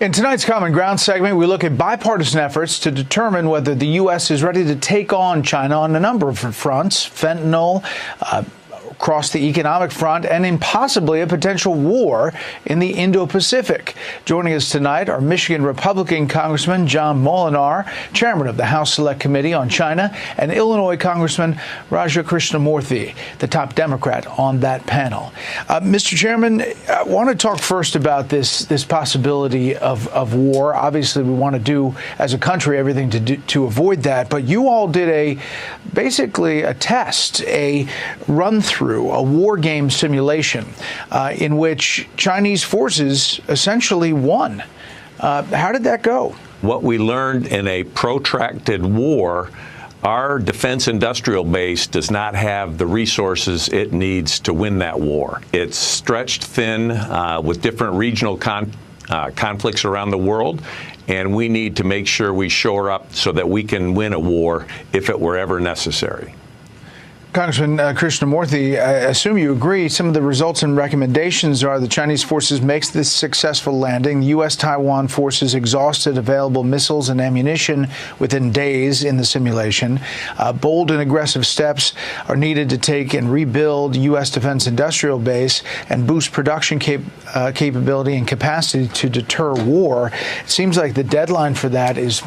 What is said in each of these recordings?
In tonight's Common Ground segment, we look at bipartisan efforts to determine whether the U.S. is ready to take on China on a number of fronts: fentanyl, across the economic front, and in possibly a potential war in the Indo-Pacific. Joining us tonight are Michigan Republican Congressman John Moolenaar, chairman of the House Select Committee on China, and Illinois Congressman Raja Krishnamoorthi, the top Democrat on that panel. Mr. Chairman, I want to talk first about this possibility of war. Obviously, we want to do, as a country, everything to avoid that. But you all did basically a test, a run-through, a war game simulation in which Chinese forces essentially won. How did that go? What we learned in a protracted war, our defense industrial base does not have the resources it needs to win that war. It's stretched thin with different regional conflicts around the world, and we need to make sure we shore up so that we can win a war if it were ever necessary. Congressman Krishnamoorthi, I assume you agree. Some of the results and recommendations are the Chinese forces makes this successful landing. The U.S.-Taiwan forces exhausted available missiles and ammunition within days in the simulation. Bold and aggressive steps are needed to take and rebuild U.S. defense industrial base and boost production capability and capacity to deter war. It seems like the deadline for that is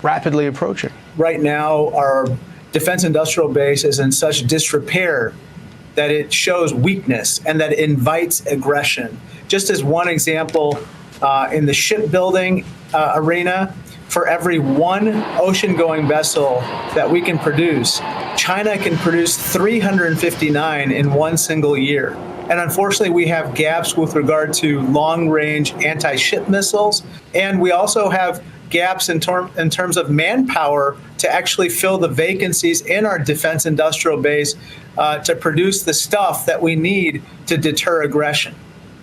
rapidly approaching. Right now, our defense industrial base is in such disrepair that it shows weakness and that it invites aggression. Just as one example, in the shipbuilding arena, for every one ocean-going vessel that we can produce, China can produce 359 in one single year. And unfortunately, we have gaps with regard to long-range anti-ship missiles, and we also have gaps in terms of manpower to actually fill the vacancies in our defense industrial base to produce the stuff that we need to deter aggression.